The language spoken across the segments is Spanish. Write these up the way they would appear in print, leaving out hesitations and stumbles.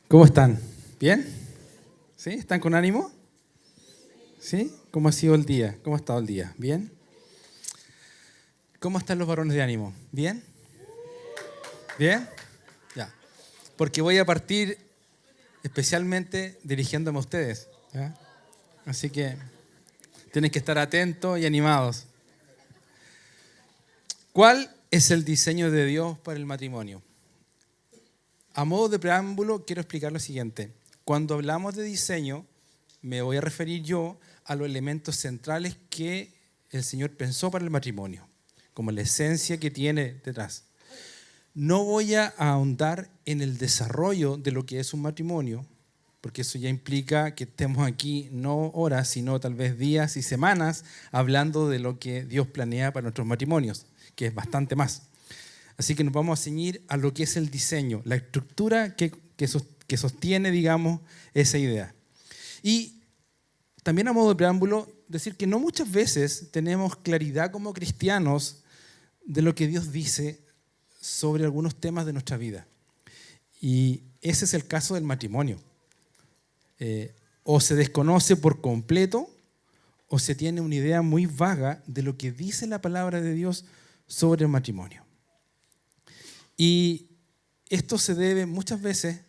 ¿Cómo están? ¿Bien? ¿Sí? ¿Están con ánimo? ¿Sí? ¿Cómo ha sido el día? ¿Cómo ha estado el día? ¿Bien? ¿Cómo están los varones de ánimo? ¿Bien? ¿Bien? Ya. Porque voy a partir especialmente dirigiéndome a ustedes. ¿Ya? Así que tienen que estar atentos y animados. ¿Cuál es el diseño de Dios para el matrimonio? A modo de preámbulo, quiero explicar lo siguiente. Cuando hablamos de diseño, me voy a referir yo a los elementos centrales que el Señor pensó para el matrimonio, como la esencia que tiene detrás. No voy a ahondar en el desarrollo de lo que es un matrimonio, porque eso ya implica que estemos aquí no horas, sino tal vez días y semanas hablando de lo que Dios planea para nuestros matrimonios, que es bastante más. Así que nos vamos a ceñir a lo que es el diseño, la estructura que sostiene, digamos, esa idea. Y también a modo de preámbulo, decir que no muchas veces tenemos claridad como cristianos de lo que Dios dice sobre algunos temas de nuestra vida. Y ese es el caso del matrimonio. O se desconoce por completo o se tiene una idea muy vaga de lo que dice la palabra de Dios sobre el matrimonio. Y esto se debe muchas veces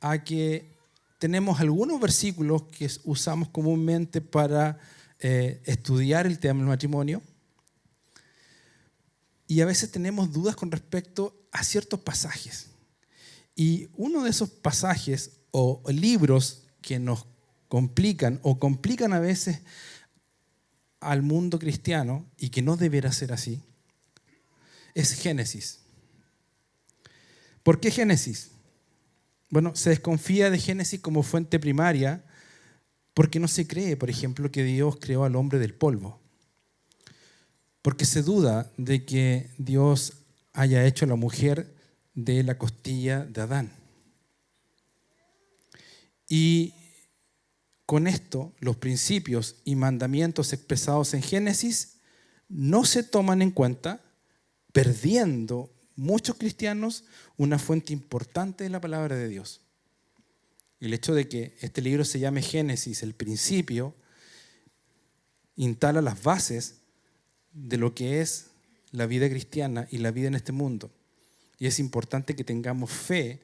a que tenemos algunos versículos que usamos comúnmente para estudiar el tema del matrimonio y a veces tenemos dudas con respecto a ciertos pasajes. Y uno de esos pasajes o libros que nos complican o complican a veces al mundo cristiano y que no deberá ser así, es Génesis. ¿Por qué Génesis? Bueno, se desconfía de Génesis como fuente primaria porque no se cree, por ejemplo, que Dios creó al hombre del polvo. Porque se duda de que Dios haya hecho a la mujer de la costilla de Adán. Y con esto, los principios y mandamientos expresados en Génesis no se toman en cuenta, perdiendo muchos cristianos una fuente importante de la palabra de Dios. El hecho de que este libro se llame Génesis, el principio, instala las bases de lo que es la vida cristiana y la vida en este mundo. Y es importante que tengamos fe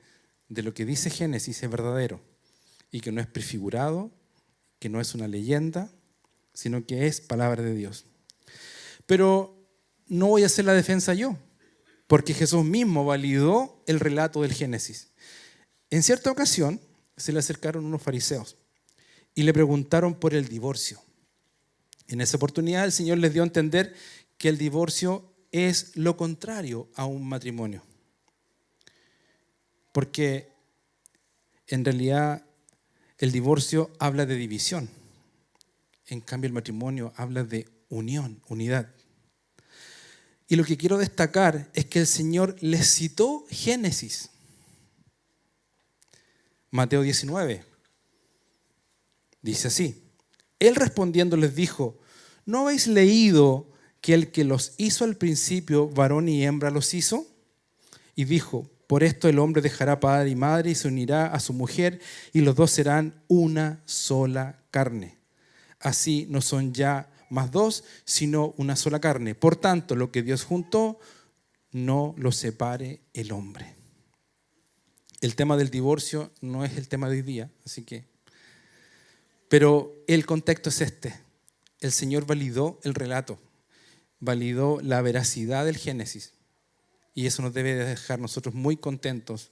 de lo que dice Génesis es verdadero y que no es prefigurado, que no es una leyenda, sino que es palabra de Dios. Pero no voy a hacer la defensa yo, porque Jesús mismo validó el relato del Génesis. En cierta ocasión se le acercaron unos fariseos y le preguntaron por el divorcio. En esa oportunidad el Señor les dio a entender que el divorcio es lo contrario a un matrimonio. Porque en realidad el divorcio habla de división. En cambio el matrimonio habla de unión, unidad. Y lo que quiero destacar es que el Señor les citó Génesis. Mateo 19. Dice así. Él respondiendo les dijo, ¿no habéis leído que el que los hizo al principio, varón y hembra los hizo? Y dijo, por esto el hombre dejará padre y madre y se unirá a su mujer y los dos serán una sola carne. Así no son ya más dos, sino una sola carne. Por tanto, lo que Dios juntó, no lo separe el hombre. El tema del divorcio no es el tema de hoy día, pero el contexto es este. El Señor validó el relato, validó la veracidad del Génesis, y eso nos debe dejar nosotros muy contentos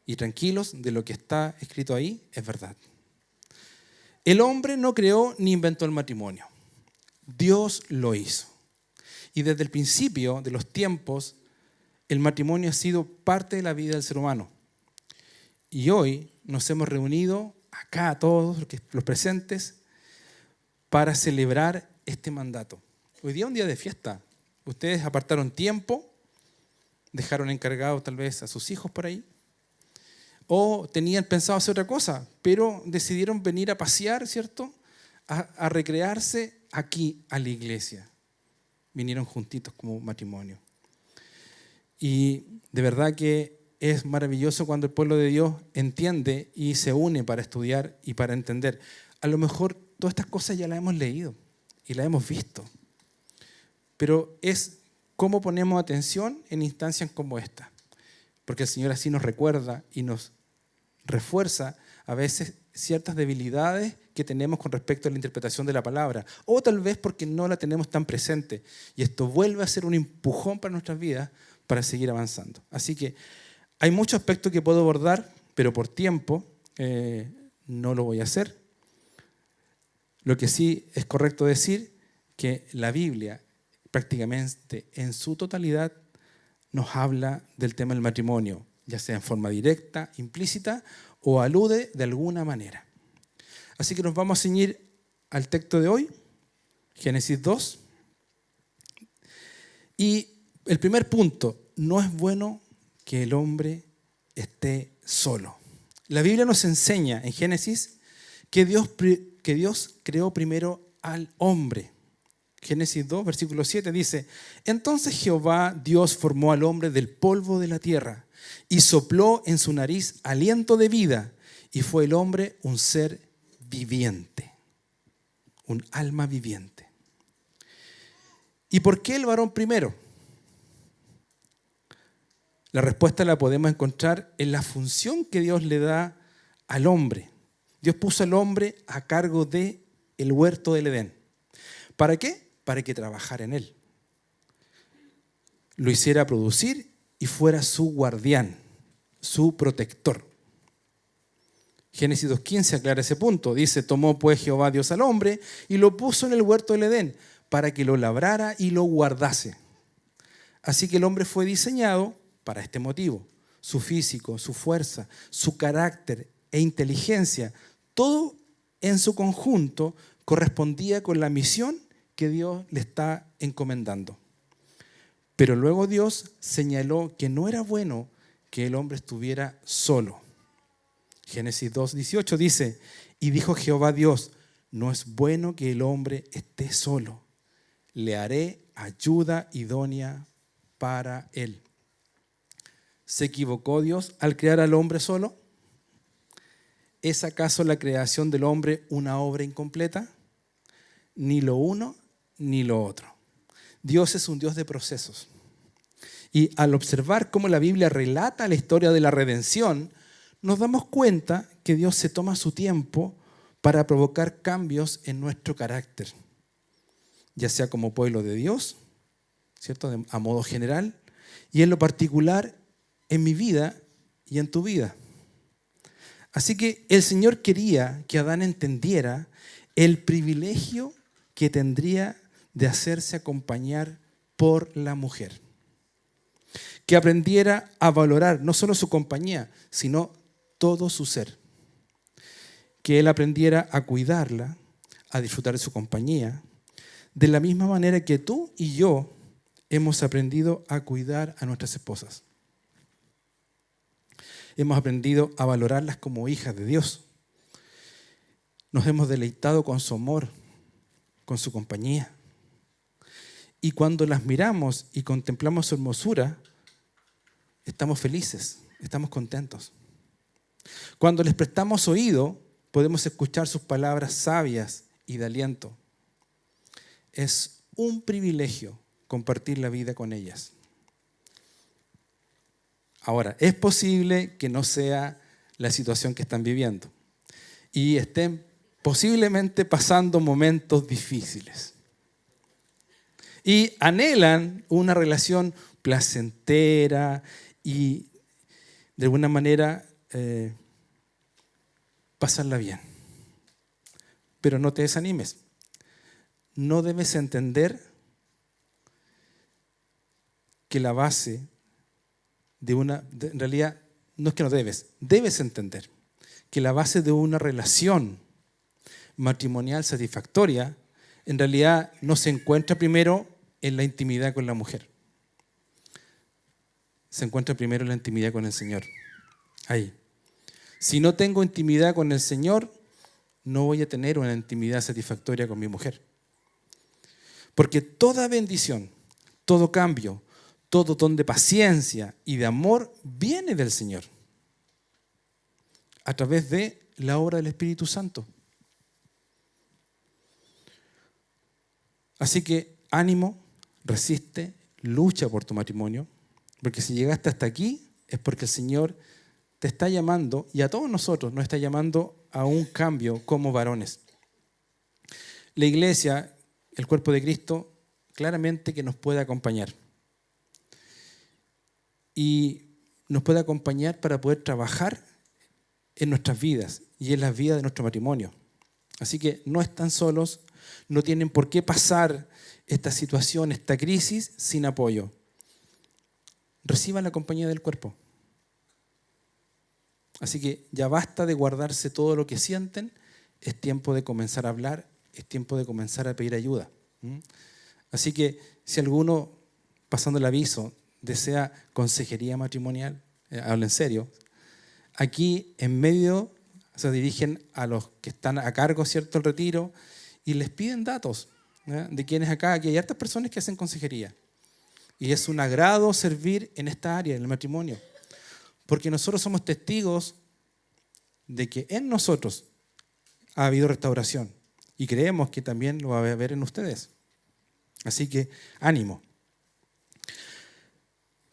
y tranquilos de lo que está escrito ahí, es verdad. El hombre no creó ni inventó el matrimonio. Dios lo hizo. Y desde el principio de los tiempos, el matrimonio ha sido parte de la vida del ser humano. Y hoy nos hemos reunido acá todos los presentes para celebrar este mandato. Hoy día es un día de fiesta. Ustedes apartaron tiempo, dejaron encargados tal vez a sus hijos por ahí, o tenían pensado hacer otra cosa, pero decidieron venir a pasear, ¿cierto? A recrearse aquí a la iglesia. Vinieron juntitos como matrimonio. Y de verdad que es maravilloso cuando el pueblo de Dios entiende y se une para estudiar y para entender. A lo mejor todas estas cosas ya las hemos leído y las hemos visto, pero es cómo ponemos atención en instancias como esta, porque el Señor así nos recuerda y nos refuerza a veces ciertas debilidades que tenemos con respecto a la interpretación de la palabra, o tal vez porque no la tenemos tan presente, y esto vuelve a ser un empujón para nuestras vidas para seguir avanzando. Así que hay muchos aspectos que puedo abordar, pero por tiempo no lo voy a hacer. Lo que sí es correcto decir que la Biblia prácticamente en su totalidad nos habla del tema del matrimonio, ya sea en forma directa, implícita o alude de alguna manera. Así que nos vamos a ceñir al texto de hoy, Génesis 2. Y el primer punto, no es bueno que el hombre esté solo. La Biblia nos enseña en Génesis que Dios creó primero al hombre. Génesis 2, versículo 7 dice: entonces Jehová Dios formó al hombre del polvo de la tierra y sopló en su nariz aliento de vida, y fue el hombre un ser viviente, un alma viviente. ¿Y por qué el varón primero? La respuesta la podemos encontrar en la función que Dios le da al hombre. Dios puso al hombre a cargo del huerto del Edén. ¿Para qué? Para que trabajara en él. Lo hiciera producir y fuera su guardián, su protector. Génesis 2.15 aclara ese punto. Dice: tomó pues Jehová Dios al hombre y lo puso en el huerto del Edén para que lo labrara y lo guardase. Así que el hombre fue diseñado para este motivo. Su físico, su fuerza, su carácter e inteligencia, todo en su conjunto correspondía con la misión que Dios le está encomendando. Pero luego Dios señaló que no era bueno que el hombre estuviera solo. Génesis 2.18 dice: y dijo Jehová Dios, no es bueno que el hombre esté solo, le haré ayuda idónea para él. ¿Se equivocó Dios al crear al hombre solo? ¿Es acaso la creación del hombre una obra incompleta? Ni lo uno ni lo otro. Dios es un Dios de procesos. Y al observar cómo la Biblia relata la historia de la redención, nos damos cuenta que Dios se toma su tiempo para provocar cambios en nuestro carácter, ya sea como pueblo de Dios, ¿cierto?, a modo general, y en lo particular en mi vida y en tu vida. Así que el Señor quería que Adán entendiera el privilegio que tendría de hacerse acompañar por la mujer. Que aprendiera a valorar no solo su compañía, sino todo su ser. Que él aprendiera a cuidarla, a disfrutar de su compañía, de la misma manera que tú y yo hemos aprendido a cuidar a nuestras esposas. Hemos aprendido a valorarlas como hijas de Dios. Nos hemos deleitado con su amor, con su compañía. Y cuando las miramos y contemplamos su hermosura, estamos felices, estamos contentos. Cuando les prestamos oído, podemos escuchar sus palabras sabias y de aliento. Es un privilegio compartir la vida con ellas. Ahora, es posible que no sea la situación que están viviendo y estén posiblemente pasando momentos difíciles y anhelan una relación placentera y de alguna manera pasarla bien. Pero no te desanimes. No debes entender que la base en realidad, no es que no debes entender que la base de una relación matrimonial satisfactoria en realidad no se encuentra primero en la intimidad con la mujer. Se encuentra primero en la intimidad con el Señor. Ahí. Si no tengo intimidad con el Señor, no voy a tener una intimidad satisfactoria con mi mujer. Porque toda bendición, todo cambio, Todo don de paciencia y de amor viene del Señor a través de la obra del Espíritu Santo. Así que ánimo, resiste, lucha por tu matrimonio, porque si llegaste hasta aquí es porque el Señor te está llamando, y a todos nosotros nos está llamando a un cambio como varones. La iglesia, el cuerpo de Cristo, claramente que nos puede acompañar. Y nos puede acompañar para poder trabajar en nuestras vidas y en las vidas de nuestro matrimonio. Así que no están solos, no tienen por qué pasar esta situación, esta crisis, sin apoyo. Reciban la compañía del cuerpo. Así que ya basta de guardarse todo lo que sienten, es tiempo de comenzar a hablar, es tiempo de comenzar a pedir ayuda. Así que si alguno, pasando el aviso, desea consejería matrimonial, hablo en serio, aquí en medio se dirigen a los que están a cargo, ¿cierto?, el retiro, y les piden datos de quiénes acá. Aquí hay hartas personas que hacen consejería. Y es un agrado servir en esta área, en el matrimonio. Porque nosotros somos testigos de que en nosotros ha habido restauración. Y creemos que también lo va a haber en ustedes. Así que ánimo.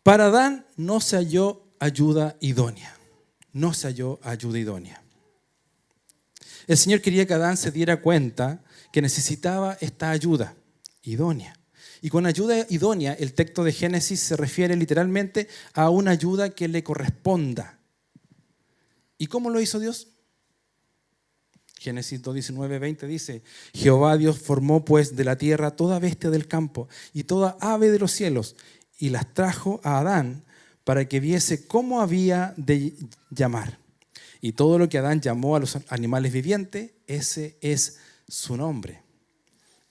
Para Adán no se halló ayuda idónea. No se halló ayuda idónea. El Señor quería que Adán se diera cuenta que necesitaba esta ayuda idónea. Y con ayuda idónea, el texto de Génesis se refiere literalmente a una ayuda que le corresponda. ¿Y cómo lo hizo Dios? Génesis 2:19-20 dice: Jehová Dios formó pues de la tierra toda bestia del campo y toda ave de los cielos, y las trajo a Adán para que viese cómo había de llamar. Y todo lo que Adán llamó a los animales vivientes, ese es su nombre.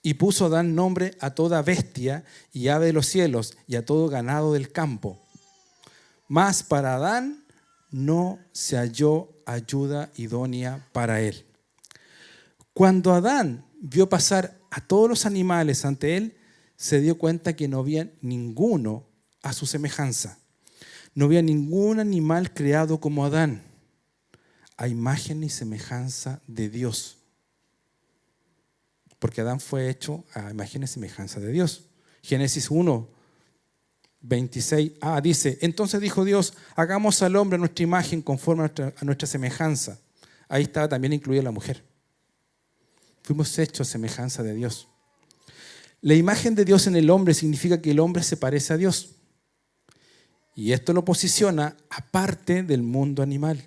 Y puso Adán nombre a toda bestia y ave de los cielos y a todo ganado del campo. Mas para Adán no se halló ayuda idónea para él. Cuando Adán vio pasar a todos los animales ante él, se dio cuenta que no había ninguno a su semejanza. No había ningún animal creado como Adán, a imagen y semejanza de Dios. Porque Adán fue hecho a imagen y semejanza de Dios. Génesis 1:26a dice: Entonces dijo Dios, hagamos al hombre a nuestra imagen conforme a nuestra semejanza. Ahí estaba también incluida la mujer. Fuimos hechos a semejanza de Dios. La imagen de Dios en el hombre significa que el hombre se parece a Dios. Y esto lo posiciona aparte del mundo animal.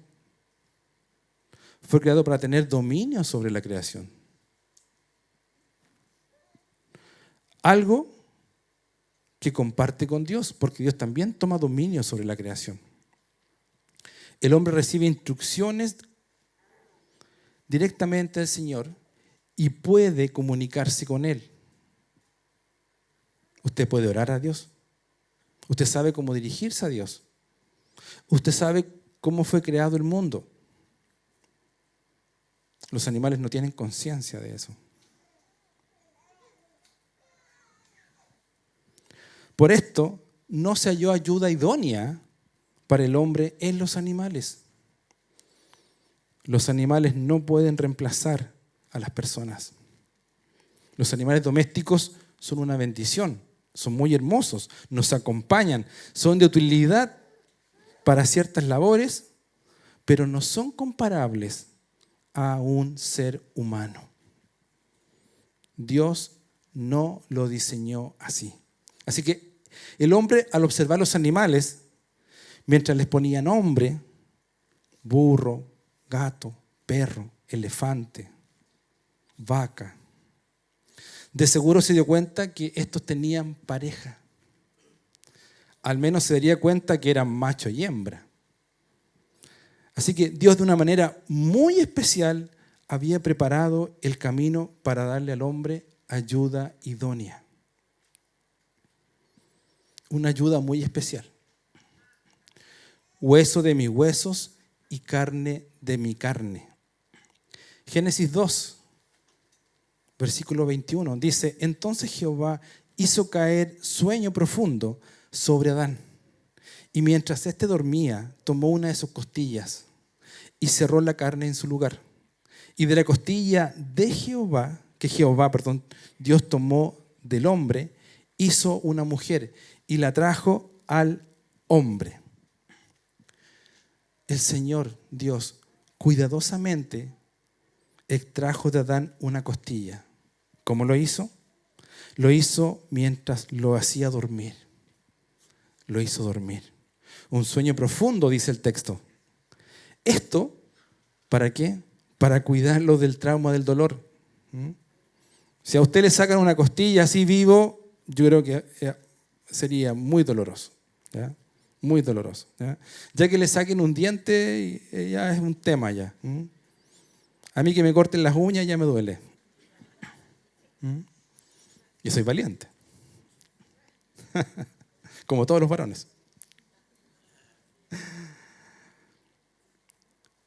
Fue creado para tener dominio sobre la creación. Algo que comparte con Dios, porque Dios también toma dominio sobre la creación. El hombre recibe instrucciones directamente del Señor y puede comunicarse con Él. Usted puede orar a Dios. Usted sabe cómo dirigirse a Dios. Usted sabe cómo fue creado el mundo. Los animales no tienen conciencia de eso. Por esto, no se halló ayuda idónea para el hombre en los animales. Los animales no pueden reemplazar a las personas. Los animales domésticos son una bendición, son muy hermosos, nos acompañan, son de utilidad para ciertas labores, pero no son comparables a un ser humano. Dios no lo diseñó así. Así que el hombre, al observar los animales, mientras les ponía nombre, burro, gato, perro, elefante, vaca, de seguro se dio cuenta que estos tenían pareja. Al menos se daría cuenta que eran macho y hembra. Así que Dios, de una manera muy especial, había preparado el camino para darle al hombre ayuda idónea. Una ayuda muy especial. Hueso de mis huesos y carne de mi carne. Génesis 2, versículo 21, dice: Entonces Jehová hizo caer sueño profundo sobre Adán. Y mientras éste dormía, tomó una de sus costillas y cerró la carne en su lugar. Y de la costilla de Jehová, Dios tomó del hombre, hizo una mujer y la trajo al hombre. El Señor Dios cuidadosamente extrajo de Adán una costilla. ¿Cómo lo hizo? Lo hizo mientras lo hacía dormir. Lo hizo dormir. Un sueño profundo, dice el texto. ¿Esto para qué? Para cuidarlo del trauma del dolor. Si a usted le sacan una costilla así vivo, yo creo que sería muy doloroso. ¿Ya? Muy doloroso. Ya que le saquen un diente, ya es un tema ya. A mí que me corten las uñas ya me duele. Yo soy valiente. Como todos los varones.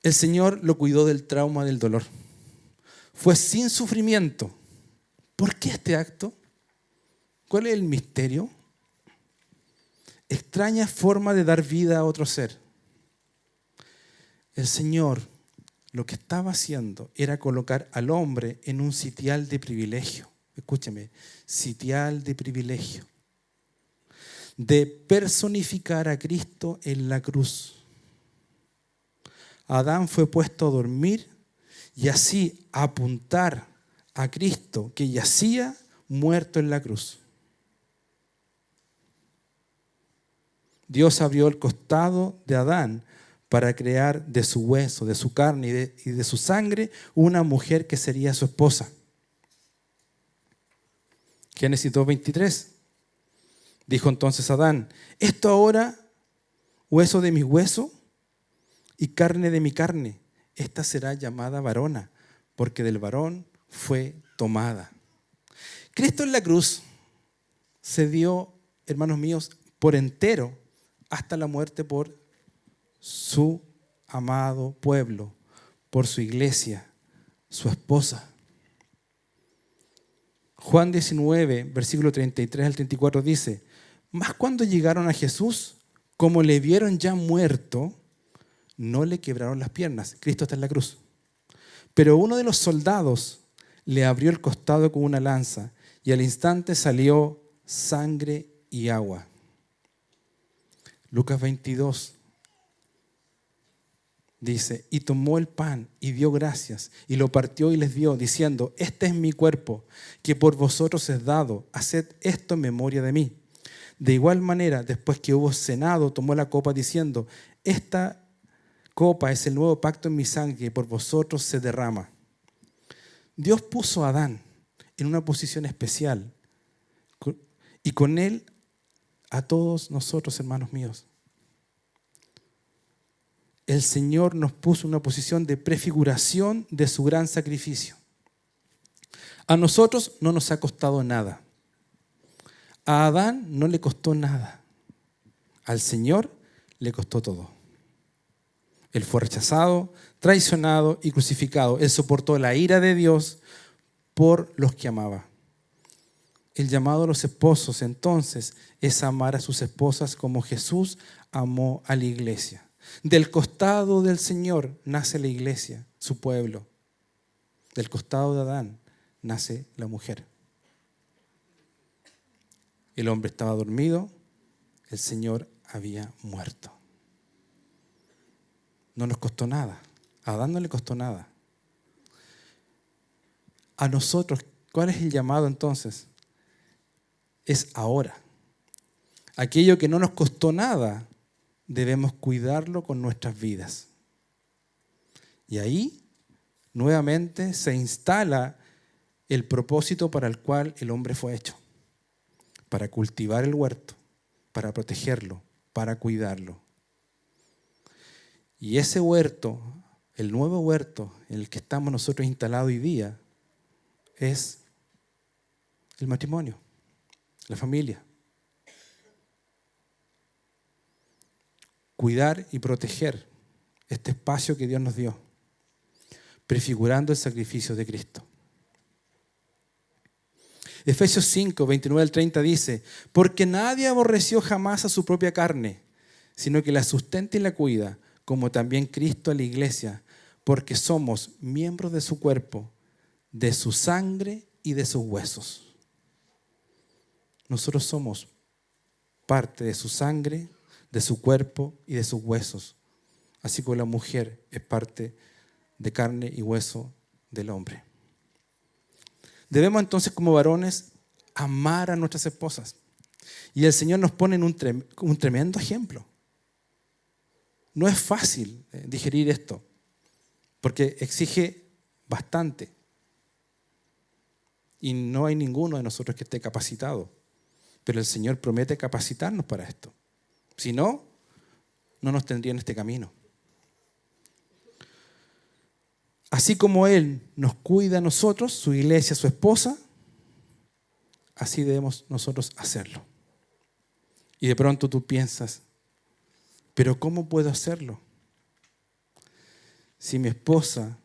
El Señor lo cuidó del trauma del dolor. Fue sin sufrimiento. ¿Por qué este acto? ¿Cuál es el misterio? Extraña forma de dar vida a otro ser. El Señor lo que estaba haciendo era colocar al hombre en un sitial de privilegio. Escúcheme, sitial de privilegio. De personificar a Cristo en la cruz. Adán fue puesto a dormir y así apuntar a Cristo que yacía muerto en la cruz. Dios abrió el costado de Adán para crear de su hueso, de su carne y de su sangre una mujer que sería su esposa. Génesis 2:23. Dijo entonces Adán: esto ahora, hueso de mi hueso y carne de mi carne, esta será llamada varona, porque del varón fue tomada. Cristo en la cruz se dio, hermanos míos, por entero hasta la muerte por su amado pueblo, por su iglesia, su esposa. Juan 19, versículo 33 al 34 dice: mas cuando llegaron a Jesús, como le vieron ya muerto, no le quebraron las piernas. Cristo está en la cruz. Pero uno de los soldados le abrió el costado con una lanza y al instante salió sangre y agua. Lucas 22 dice: y tomó el pan y dio gracias y lo partió y les dio, diciendo: este es mi cuerpo, que por vosotros es dado, haced esto en memoria de mí. De igual manera, después que hubo cenado, tomó la copa diciendo: esta copa es el nuevo pacto en mi sangre, que por vosotros se derrama. Dios puso a Adán en una posición especial y con él a todos nosotros, hermanos míos. El Señor nos puso en una posición de prefiguración de su gran sacrificio. A nosotros no nos ha costado nada. A Adán no le costó nada. Al Señor le costó todo. Él fue rechazado, traicionado y crucificado. Él soportó la ira de Dios por los que amaba. El llamado a los esposos entonces es amar a sus esposas como Jesús amó a la iglesia. Del costado del Señor nace la iglesia, su pueblo. Del costado de Adán nace la mujer. El hombre estaba dormido, el Señor había muerto. No nos costó nada. A Adán no le costó nada. A nosotros, ¿cuál es el llamado entonces? Es ahora. Aquello que no nos costó nada, debemos cuidarlo con nuestras vidas. Y ahí, nuevamente, se instala el propósito para el cual el hombre fue hecho. Para cultivar el huerto, para protegerlo, para cuidarlo. Y ese huerto, el nuevo huerto en el que estamos nosotros instalados hoy día, es el matrimonio, la familia. Cuidar y proteger este espacio que Dios nos dio, prefigurando el sacrificio de Cristo. Efesios 5, 29 al 30 dice, porque nadie aborreció jamás a su propia carne, sino que la sustenta y la cuida, como también Cristo a la iglesia, porque somos miembros de su cuerpo, de su sangre y de sus huesos. Nosotros somos parte de su sangre, de su cuerpo y de sus huesos. Así como la mujer es parte de carne y hueso del hombre. Debemos entonces como varones amar a nuestras esposas. Y el Señor nos pone en un tremendo ejemplo. No es fácil digerir esto, porque exige bastante. Y no hay ninguno de nosotros que esté capacitado. Pero el Señor promete capacitarnos para esto. Si no, no nos tendría en este camino. Así como Él nos cuida a nosotros, su iglesia, su esposa, así debemos nosotros hacerlo. Y de pronto tú piensas, ¿pero cómo puedo hacerlo? Si mi esposa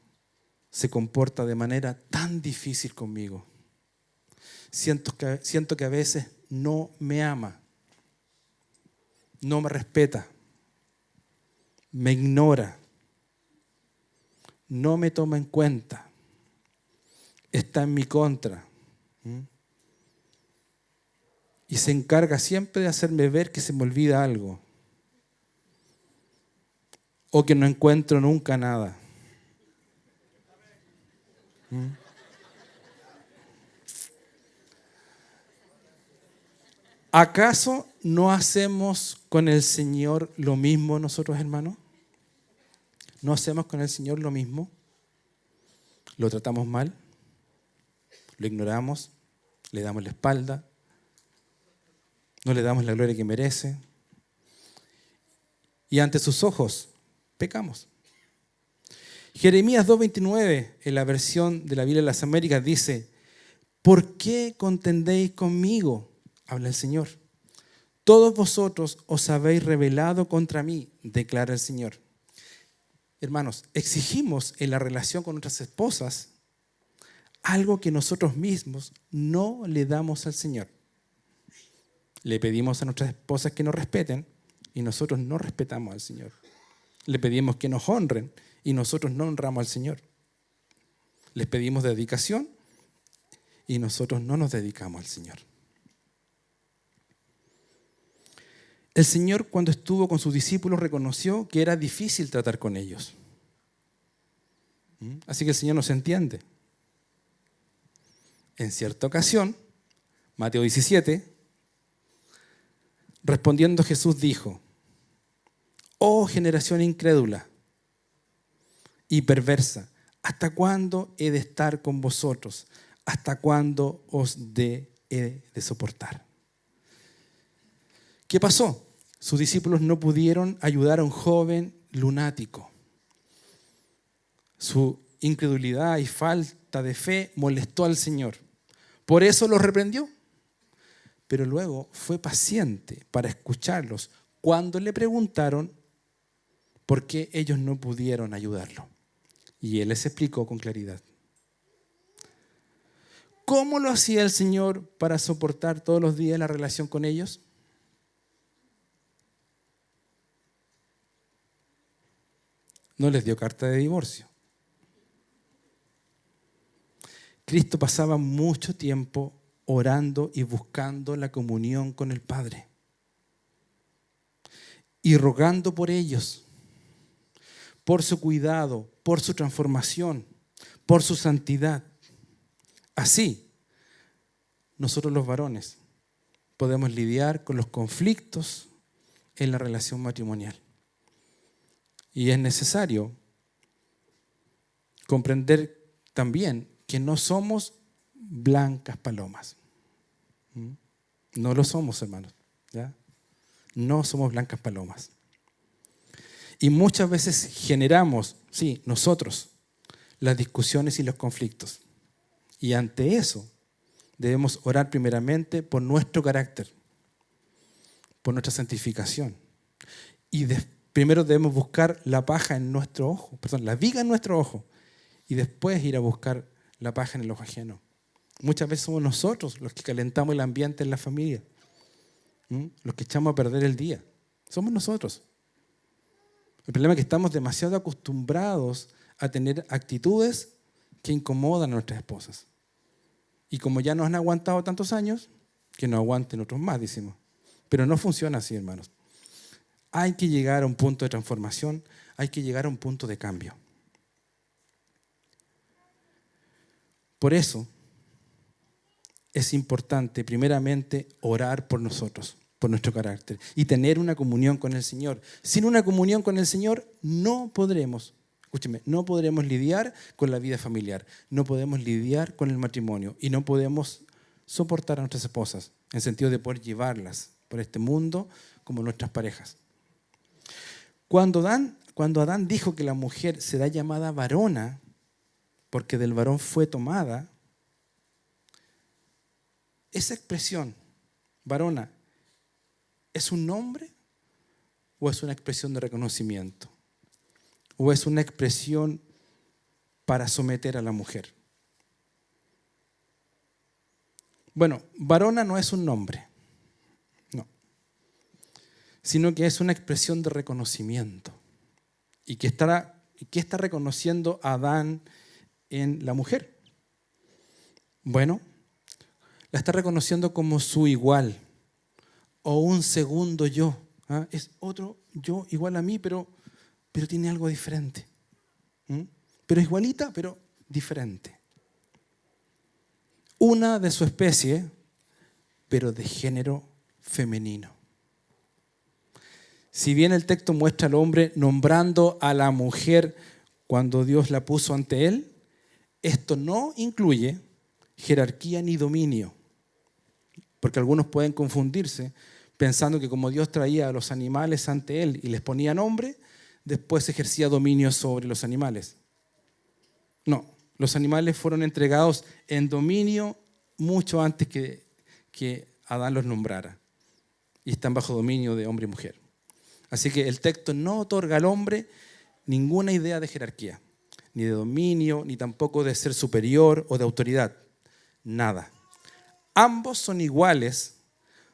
se comporta de manera tan difícil conmigo. Siento que a veces no me ama, no me respeta, me ignora, no me toma en cuenta, está en mi contra. Y se encarga siempre de hacerme ver que se me olvida algo o que no encuentro nunca nada. ¿Acaso no hacemos con el Señor lo mismo nosotros, hermanos? ¿No hacemos con el Señor lo mismo? ¿Lo tratamos mal? ¿Lo ignoramos? ¿Le damos la espalda? ¿No le damos la gloria que merece? Y ante sus ojos pecamos. Jeremías 2:29, en la versión de la Biblia de las Américas, dice, ¿por qué contendéis conmigo? Habla el Señor. Todos vosotros os habéis rebelado contra mí, declara el Señor. Hermanos, exigimos en la relación con nuestras esposas algo que nosotros mismos no le damos al Señor. Le pedimos a nuestras esposas que nos respeten y nosotros no respetamos al Señor. Le pedimos que nos honren y nosotros no honramos al Señor. Les pedimos dedicación y nosotros no nos dedicamos al Señor. El Señor, cuando estuvo con sus discípulos, reconoció que era difícil tratar con ellos. Así que el Señor nos entiende. En cierta ocasión, Mateo 17, respondiendo Jesús dijo, oh generación incrédula y perversa, ¿hasta cuándo he de estar con vosotros? ¿Hasta cuándo os he de soportar? ¿Qué pasó? Sus discípulos no pudieron ayudar a un joven lunático. Su incredulidad y falta de fe molestó al Señor. Por eso los reprendió. Pero luego fue paciente para escucharlos cuando le preguntaron por qué ellos no pudieron ayudarlo. Y Él les explicó con claridad. ¿Cómo lo hacía el Señor para soportar todos los días la relación con ellos? No les dio carta de divorcio. Cristo pasaba mucho tiempo orando y buscando la comunión con el Padre. Y rogando por ellos, por su cuidado, por su transformación, por su santidad. Así, nosotros los varones podemos lidiar con los conflictos en la relación matrimonial. Y es necesario comprender también que no somos blancas palomas. No lo somos, hermanos. ¿Ya? No somos blancas palomas. Y muchas veces generamos, sí, nosotros, las discusiones y los conflictos. Y ante eso debemos orar primeramente por nuestro carácter, por nuestra santificación. Y primero debemos buscar la paja en nuestro ojo, la viga en nuestro ojo, y después ir a buscar la paja en el ojo ajeno. Muchas veces somos nosotros los que calentamos el ambiente en la familia, los que echamos a perder el día. Somos nosotros. El problema es que estamos demasiado acostumbrados a tener actitudes que incomodan a nuestras esposas. Y como ya nos han aguantado tantos años, que no aguanten otros más, decimos. Pero no funciona así, hermanos. Hay que llegar a un punto de transformación, hay que llegar a un punto de cambio. Por eso es importante, primeramente, orar por nosotros, por nuestro carácter, y tener una comunión con el Señor. Sin una comunión con el Señor no podremos, escúcheme, no podremos lidiar con la vida familiar, no podemos lidiar con el matrimonio y no podemos soportar a nuestras esposas, en sentido de poder llevarlas por este mundo como nuestras parejas. Cuando Adán dijo que la mujer será llamada varona, porque del varón fue tomada, esa expresión, varona, ¿es un nombre o es una expresión de reconocimiento? ¿O es una expresión para someter a la mujer? Bueno, varona no es un nombre, no, sino que es una expresión de reconocimiento. ¿Y qué está reconociendo Adán en la mujer? Bueno, la está reconociendo como su igual o un segundo yo. Es otro yo igual a mí, pero tiene algo diferente. Pero igualita, pero diferente. Una de su especie, pero de género femenino. Si bien el texto muestra al hombre nombrando a la mujer cuando Dios la puso ante él, esto no incluye jerarquía ni dominio, porque algunos pueden confundirse pensando que como Dios traía a los animales ante él y les ponía nombre, después ejercía dominio sobre los animales. No, los animales fueron entregados en dominio mucho antes que Adán los nombrara y están bajo dominio de hombre y mujer. Así que el texto no otorga al hombre ninguna idea de jerarquía, ni de dominio, ni tampoco de ser superior o de autoridad. Nada. Ambos son iguales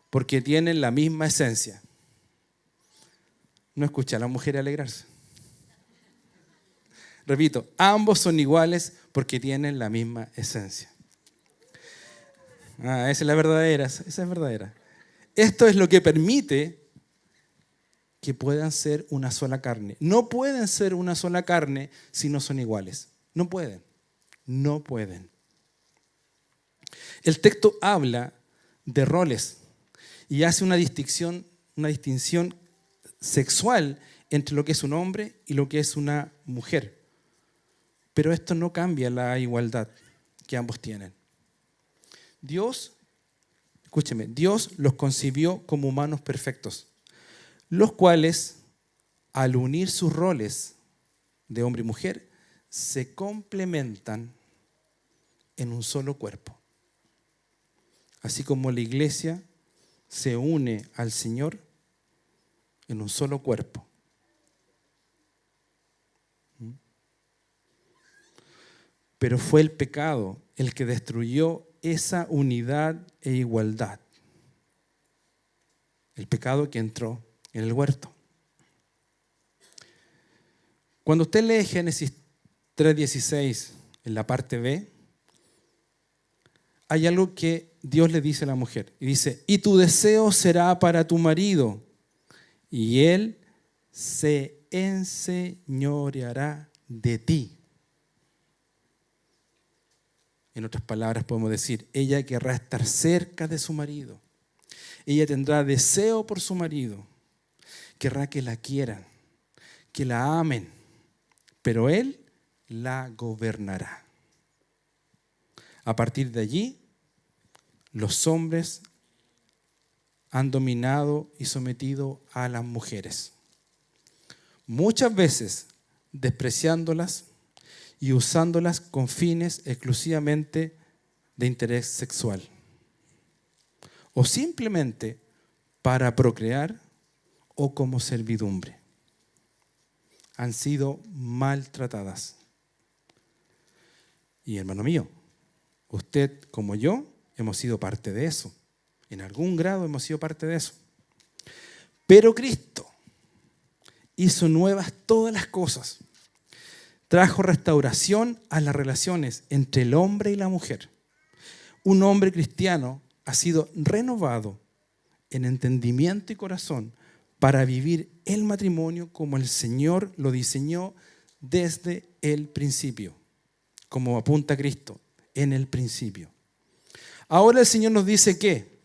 porque tienen la misma esencia. No escuché a la mujer alegrarse. Repito, ambos son iguales porque tienen la misma esencia. Esa es la verdadera, esa es verdadera. Esto es lo que permite que puedan ser una sola carne. No pueden ser una sola carne si no son iguales. No pueden. No pueden. El texto habla de roles y hace una distinción sexual entre lo que es un hombre y lo que es una mujer. Pero esto no cambia la igualdad que ambos tienen. Dios, escúcheme, Dios los concibió como humanos perfectos, los cuales, al unir sus roles de hombre y mujer, se complementan en un solo cuerpo. Así como la iglesia se une al Señor en un solo cuerpo. Pero fue el pecado el que destruyó esa unidad e igualdad. El pecado que entró en el huerto. Cuando usted lee Génesis 3:16 en la parte B, hay algo que Dios le dice a la mujer. Y dice, y tu deseo será para tu marido, y él se enseñoreará de ti. En otras palabras podemos decir, ella querrá estar cerca de su marido. Ella tendrá deseo por su marido. Querrá que la quieran, que la amen, pero él la gobernará. A partir de allí, los hombres han dominado y sometido a las mujeres. Muchas veces despreciándolas y usándolas con fines exclusivamente de interés sexual. O simplemente para procrear o como servidumbre. Han sido maltratadas. Y hermano mío, Usted, como yo, hemos sido parte de eso. En algún grado hemos sido parte de eso. Pero Cristo hizo nuevas todas las cosas. Trajo restauración a las relaciones entre el hombre y la mujer. Un hombre cristiano ha sido renovado en entendimiento y corazón para vivir el matrimonio como el Señor lo diseñó desde el principio, como apunta Cristo en el principio. Ahora el Señor nos dice que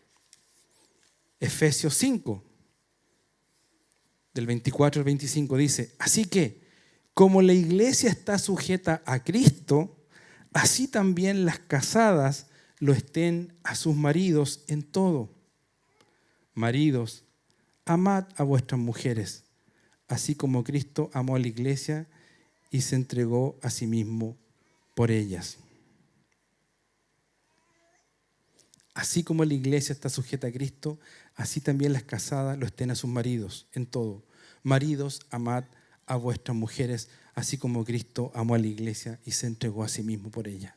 Efesios 5, del 24 al 25 dice, así que como la iglesia está sujeta a Cristo, así también las casadas lo estén a sus maridos en todo. Maridos, amad a vuestras mujeres, así como Cristo amó a la iglesia y se entregó a sí mismo por ellas. Así como la iglesia está sujeta a Cristo, así también las casadas lo estén a sus maridos en todo. Maridos, amad a vuestras mujeres, así como Cristo amó a la iglesia y se entregó a sí mismo por ella.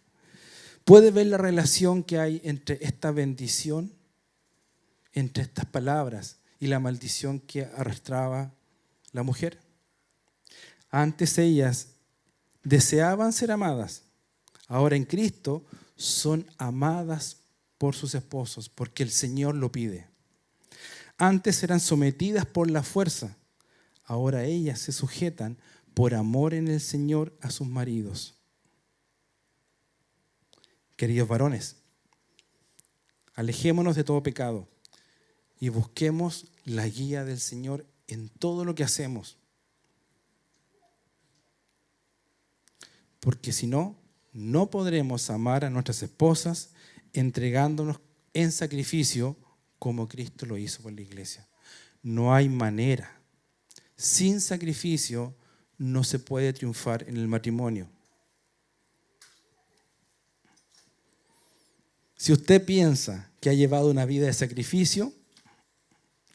¿Puede ver la relación que hay entre esta bendición, entre estas palabras y la maldición que arrastraba la mujer? Antes ellas deseaban ser amadas, ahora en Cristo son amadas por sus esposos, porque el Señor lo pide. Antes eran sometidas por la fuerza, ahora ellas se sujetan por amor en el Señor a sus maridos. Queridos varones, alejémonos de todo pecado y busquemos la guía del Señor en todo lo que hacemos. Porque si no, no podremos amar a nuestras esposas entregándonos en sacrificio como Cristo lo hizo por la iglesia. No hay manera. Sin sacrificio no se puede triunfar en el matrimonio. Si usted piensa que ha llevado una vida de sacrificio,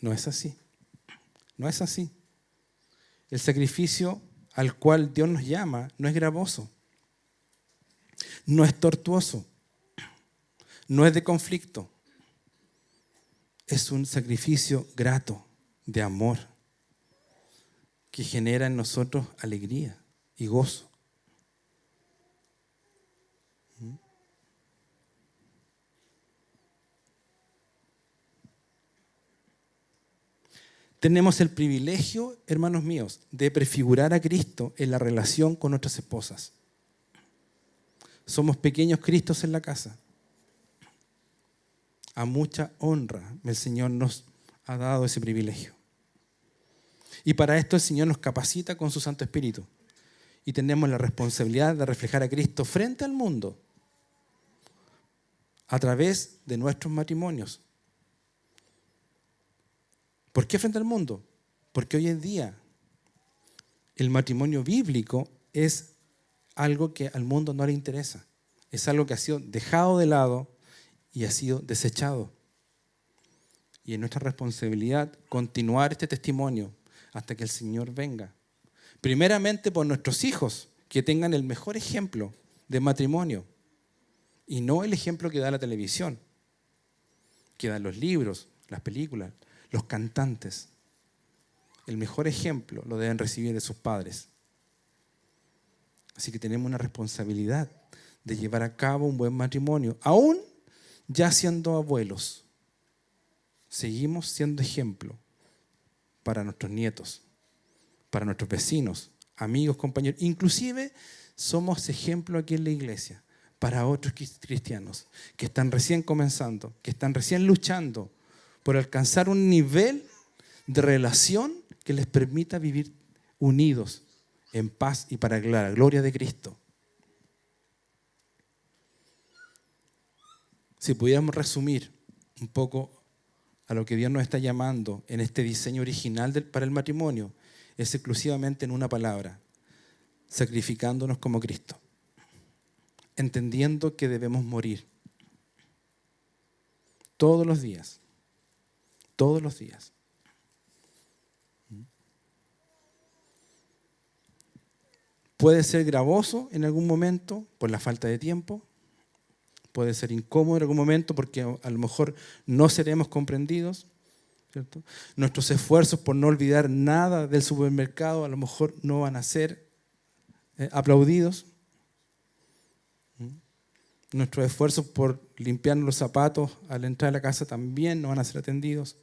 no es así. No es así. El sacrificio al cual Dios nos llama no es gravoso, no es tortuoso, no es de conflicto. Es un sacrificio grato, de amor, que genera en nosotros alegría y gozo. Tenemos el privilegio, hermanos míos, de prefigurar a Cristo en la relación con nuestras esposas. Somos pequeños Cristos en la casa. A mucha honra el Señor nos ha dado ese privilegio. Y para esto el Señor nos capacita con su Santo Espíritu. Y tenemos la responsabilidad de reflejar a Cristo frente al mundo a través de nuestros matrimonios. ¿Por qué frente al mundo? Porque hoy en día el matrimonio bíblico es algo que al mundo no le interesa. Es algo que ha sido dejado de lado y ha sido desechado. Y es nuestra responsabilidad continuar este testimonio hasta que el Señor venga. Primeramente por nuestros hijos, que tengan el mejor ejemplo de matrimonio y no el ejemplo que da la televisión, que dan los libros, las películas, los cantantes. El mejor ejemplo lo deben recibir de sus padres. Así que tenemos una responsabilidad de llevar a cabo un buen matrimonio, aún ya siendo abuelos. Seguimos siendo ejemplo para nuestros nietos, para nuestros vecinos, amigos, compañeros. Inclusive somos ejemplo aquí en la iglesia para otros cristianos que están recién comenzando, que están recién luchando por alcanzar un nivel de relación que les permita vivir unidos en paz y para la gloria de Cristo. Si pudiéramos resumir un poco a lo que Dios nos está llamando en este diseño original para el matrimonio, es exclusivamente en una palabra: sacrificándonos como Cristo, entendiendo que debemos morir todos los días, todos los días. Puede ser gravoso en algún momento por la falta de tiempo, puede ser incómodo en algún momento porque a lo mejor no seremos comprendidos, ¿cierto? Nuestros esfuerzos por no olvidar nada del supermercado a lo mejor no van a ser aplaudidos. Nuestros esfuerzos por limpiar los zapatos al entrar a la casa también no van a ser atendidos.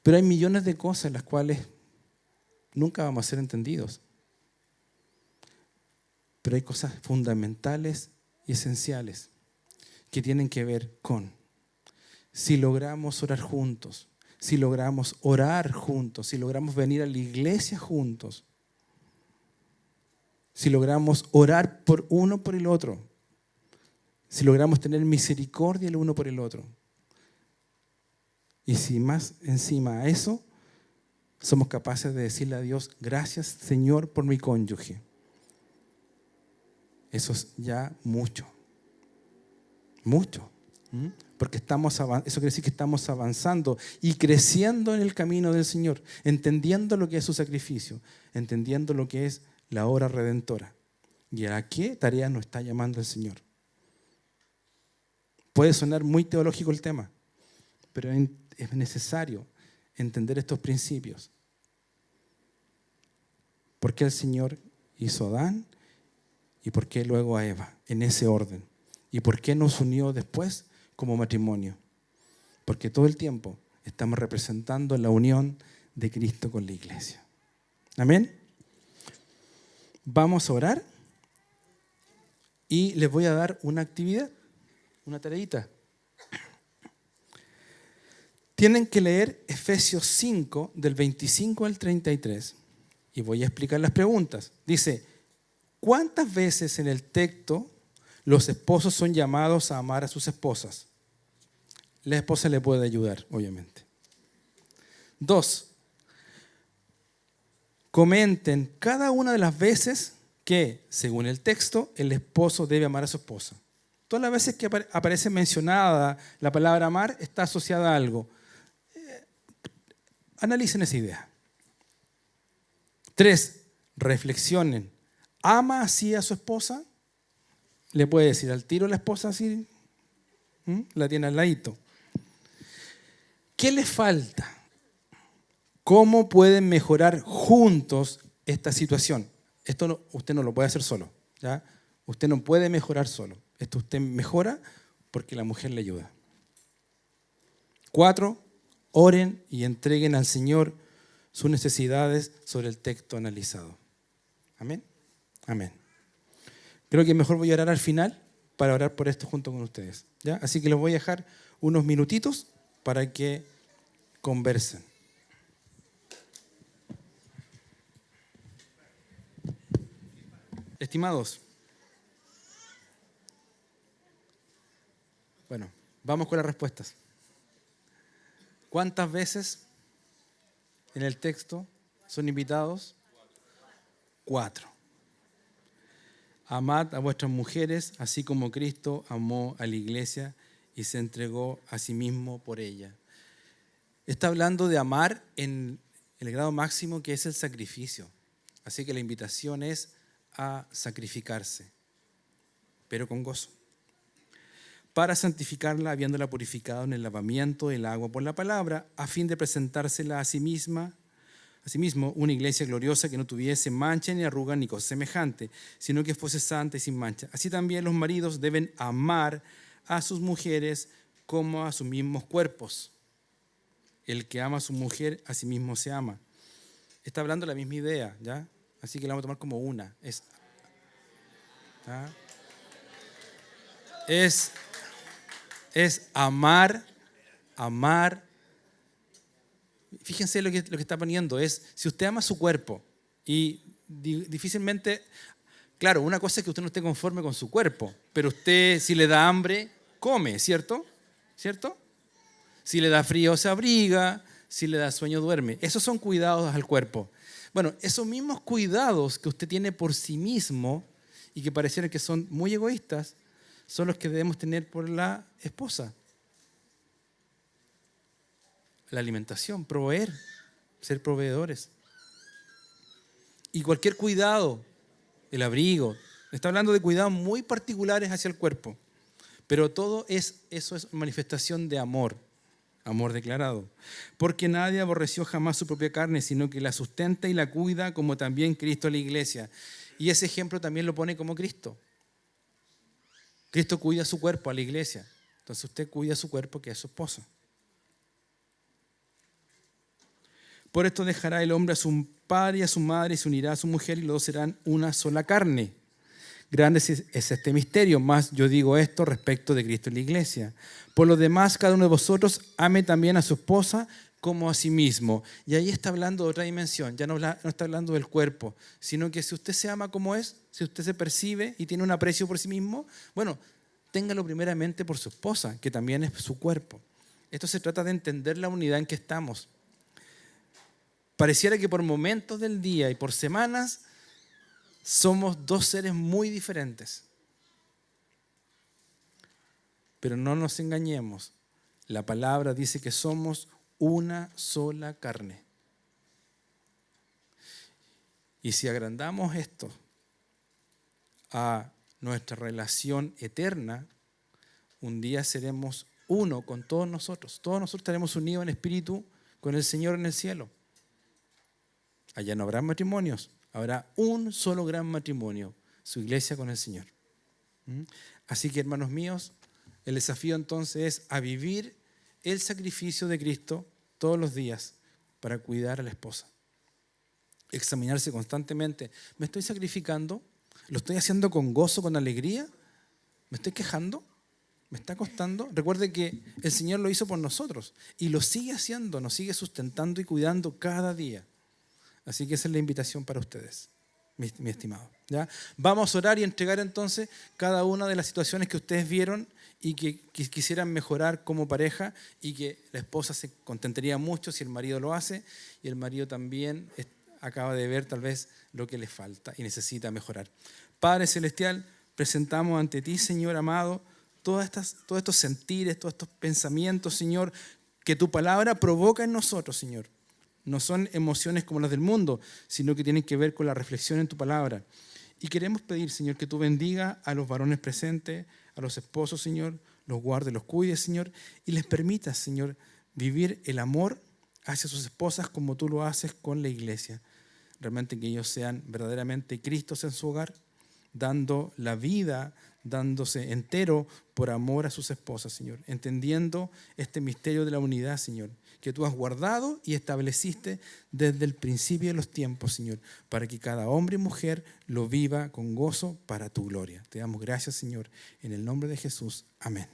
Pero hay millones de cosas en las cuales nunca vamos a ser entendidos. Pero hay cosas fundamentales y esenciales que tienen que ver con si logramos orar juntos, si logramos orar juntos, si logramos venir a la iglesia juntos, si logramos orar por uno por el otro, si logramos tener misericordia el uno por el otro. Y si más encima a eso, somos capaces de decirle a Dios, gracias Señor por mi cónyuge. Eso es ya mucho. Mucho. Porque eso quiere decir que estamos avanzando y creciendo en el camino del Señor, entendiendo lo que es su sacrificio, entendiendo lo que es la obra redentora. ¿Y a qué tarea nos está llamando el Señor? Puede sonar muy teológico el tema, pero es necesario entender estos principios. ¿Por qué el Señor hizo a Adán y por qué luego a Eva en ese orden? ¿Y por qué nos unió después como matrimonio? Porque todo el tiempo estamos representando la unión de Cristo con la iglesia. ¿Amén? Vamos a orar y les voy a dar una actividad, una tareita. Tienen que leer Efesios 5, del 25 al 33. Y voy a explicar las preguntas. Dice, ¿cuántas veces en el texto los esposos son llamados a amar a sus esposas? La esposa le puede ayudar, obviamente. 2. Comenten cada una de las veces que, según el texto, el esposo debe amar a su esposa. Todas las veces que aparece mencionada la palabra amar, está asociada a algo. Analicen esa idea. 3. Reflexionen. ¿Ama así a su esposa? Le puede decir al tiro a la esposa así. La tiene al ladito. ¿Qué le falta? ¿Cómo pueden mejorar juntos esta situación? Esto usted no lo puede hacer solo, ¿ya? Usted no puede mejorar solo. Esto usted mejora porque la mujer le ayuda. 4. Oren y entreguen al Señor sus necesidades sobre el texto analizado. Amén. Amén. Creo que mejor voy a orar al final para orar por esto junto con ustedes, ¿ya? Así que les voy a dejar unos minutitos para que conversen. Estimados, bueno, vamos con las respuestas. ¿Cuántas veces en el texto son invitados? 4. Amad a vuestras mujeres, así como Cristo amó a la iglesia y se entregó a sí mismo por ella. Está hablando de amar en el grado máximo que es el sacrificio. Así que la invitación es a sacrificarse, pero con gozo. Para santificarla, habiéndola purificado en el lavamiento del agua por la palabra, a fin de presentársela a sí mismo, una iglesia gloriosa que no tuviese mancha ni arruga ni cosa semejante, sino que fuese santa y sin mancha. Así también los maridos deben amar a sus mujeres como a sus mismos cuerpos. El que ama a su mujer, a sí mismo se ama. Está hablando la misma idea, ¿ya? Así que la vamos a tomar como una. Es amar. Fíjense lo que está poniendo. Es, si usted ama su cuerpo y difícilmente, claro, una cosa es que usted no esté conforme con su cuerpo, pero usted si le da hambre, come, ¿cierto? ¿Cierto? Si le da frío, se abriga. Si le da sueño, duerme. Esos son cuidados al cuerpo. Bueno, esos mismos cuidados que usted tiene por sí mismo y que parecieran que son muy egoístas, son los que debemos tener por la esposa. La alimentación, proveer, ser proveedores. Y cualquier cuidado, el abrigo, está hablando de cuidados muy particulares hacia el cuerpo. Pero todo eso es manifestación de amor, amor declarado. Porque nadie aborreció jamás su propia carne, sino que la sustenta y la cuida, como también Cristo a la iglesia. Y ese ejemplo también lo pone como Cristo. Cristo cuida su cuerpo, a la iglesia. Entonces usted cuida su cuerpo, que es su esposa. Por esto dejará el hombre a su padre y a su madre y se unirá a su mujer y los dos serán una sola carne. Grande es este misterio, más yo digo esto respecto de Cristo y la iglesia. Por lo demás, cada uno de vosotros ame también a su esposa como a sí mismo. Y ahí está hablando de otra dimensión, ya no está hablando del cuerpo, sino que si usted se ama como es, si usted se percibe y tiene un aprecio por sí mismo, bueno, téngalo primeramente por su esposa, que también es su cuerpo. Esto se trata de entender la unidad en que estamos. Pareciera que por momentos del día y por semanas somos dos seres muy diferentes. Pero no nos engañemos. La palabra dice que somos una sola carne. Y si agrandamos esto a nuestra relación eterna, un día seremos uno con todos nosotros. Todos nosotros estaremos unidos en espíritu con el Señor en el cielo. Allá no habrá matrimonios, habrá un solo gran matrimonio, su iglesia con el Señor. Así que, hermanos míos, el desafío entonces es a vivir el sacrificio de Cristo todos los días para cuidar a la esposa. Examinarse constantemente. ¿Me estoy sacrificando? ¿Lo estoy haciendo con gozo, con alegría? ¿Me estoy quejando? ¿Me está costando? Recuerde que el Señor lo hizo por nosotros y lo sigue haciendo, nos sigue sustentando y cuidando cada día. Así que esa es la invitación para ustedes, mi estimado. ¿Ya? Vamos a orar y entregar entonces cada una de las situaciones que ustedes vieron y que quisieran mejorar como pareja, y que la esposa se contentaría mucho si el marido lo hace, y el marido también acaba de ver tal vez lo que le falta y necesita mejorar. Padre Celestial, presentamos ante ti, Señor amado, todos estos sentires, todos estos pensamientos, Señor, que tu palabra provoca en nosotros, Señor. No son emociones como las del mundo, sino que tienen que ver con la reflexión en tu palabra. Y queremos pedir, Señor, que tú bendiga a los varones presentes, a los esposos, Señor, los guardes, los cuides, Señor, y les permitas, Señor, vivir el amor hacia sus esposas como tú lo haces con la iglesia. Realmente que ellos sean verdaderamente Cristos en su hogar, dando la vida, dándose entero por amor a sus esposas, Señor, entendiendo este misterio de la unidad, Señor, que tú has guardado y estableciste desde el principio de los tiempos, Señor, para que cada hombre y mujer lo viva con gozo para tu gloria. Te damos gracias, Señor, en el nombre de Jesús. Amén.